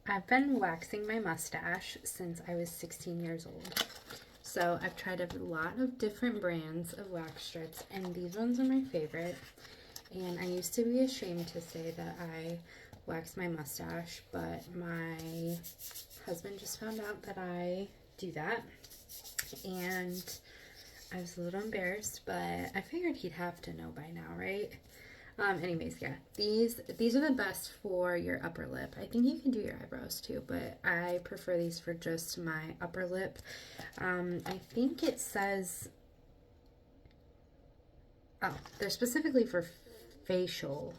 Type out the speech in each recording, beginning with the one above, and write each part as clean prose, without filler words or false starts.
I've been waxing my mustache since I was 16 years old. So I've tried a lot of different brands of wax strips, and these ones are my favorite. And I used to be ashamed to say that I wax my mustache, but my husband just found out that I do that. And I was a little embarrassed, but I figured he'd have to know by now, right? Anyways, yeah, these are the best for your upper lip. I think you can do your eyebrows too, but I prefer these for just my upper lip. I think it says, oh, they're specifically for facial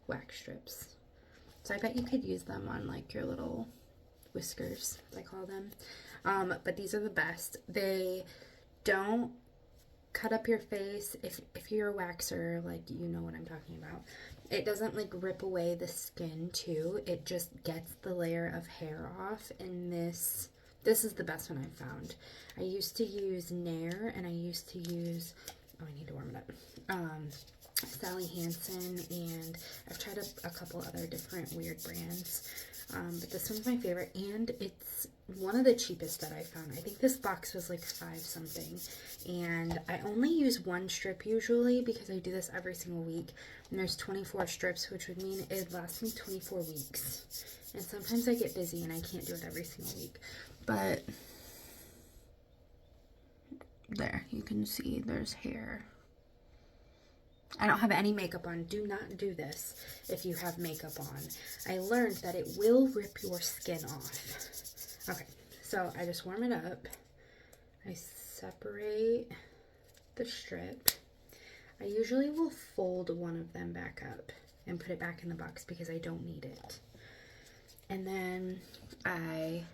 wax strips. So I bet you could use them on like your little whiskers, as I call them. But these are the best. They don't cut up your face. If you're a waxer, like, you know what I'm talking about. It doesn't like rip away the skin too. It just gets the layer of hair off. And this is the best one I've found. I used to use Nair, and I used to use, oh, I need to warm it up, Sally Hansen, and I've tried a couple other different weird brands. But this one's my favorite, and it's one of the cheapest that I found. I think this box was like $5 something, and I only use one strip usually because I do this every single week, and there's 24 strips, which would mean it'd last me 24 weeks, and sometimes I get busy and I can't do it every single week, but there, you can see there's hair. I don't have any makeup on. Do not do this if you have makeup on. I learned that it will rip your skin off. Okay, so I just warm it up. I separate the strip. I usually will fold one of them back up and put it back in the box because I don't need it. And then I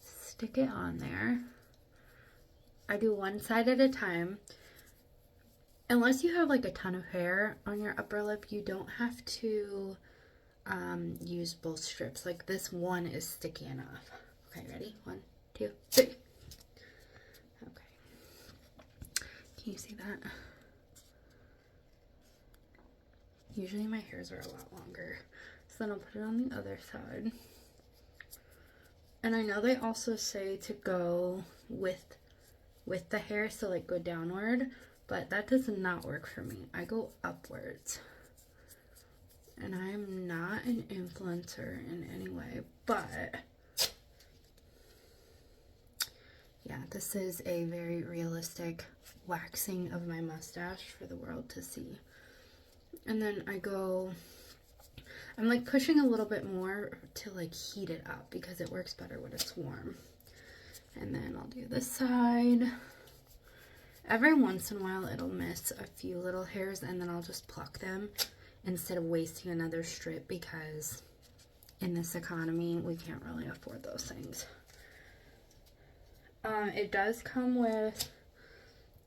stick it on there. I do one side at a time. Unless you have like a ton of hair on your upper lip, you don't have to use both strips. Like this one is sticky enough. Okay, ready? 1, 2, 3. Okay. Can you see that? Usually my hairs are a lot longer. So then I'll put it on the other side. And I know they also say to go with the hair, so like go downward. But that does not work for me. I go upwards. And I'm not an influencer in any way, but yeah, this is a very realistic waxing of my mustache for the world to see. And then I'm like pushing a little bit more to like heat it up because it works better when it's warm. And then I'll do this side. Every once in a while it'll miss a few little hairs, and then I'll just pluck them instead of wasting another strip, because in this economy we can't really afford those things. It does come with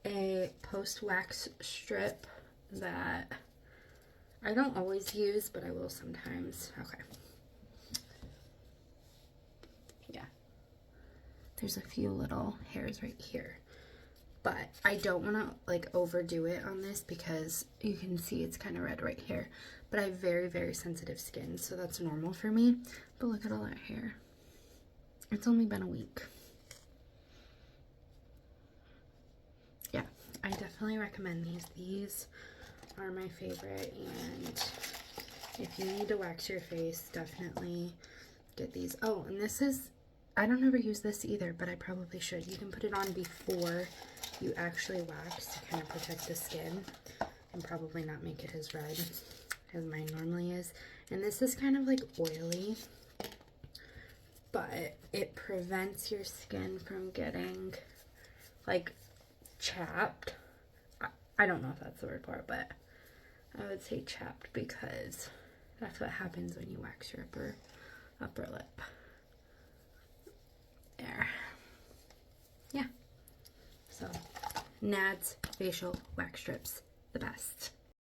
a post-wax strip that I don't always use, but I will sometimes. Okay. Yeah. There's a few little hairs right here. But I don't want to like overdo it on this because you can see it's kind of red right here. But I have very, very sensitive skin, so that's normal for me. But look at all that hair. It's only been a week. Yeah, I definitely recommend these. These are my favorite, and if you need to wax your face, definitely get these. Oh, and this is, I don't ever use this either, but I probably should. You can put it on before you actually wax to kind of protect the skin and probably not make it as red as mine normally is. And this is kind of like oily, but it prevents your skin from getting like chapped. I don't know if that's the word for it, but I would say chapped because that's what happens when you wax your upper lip. There. Yeah. So, Nads facial wax strips, the best.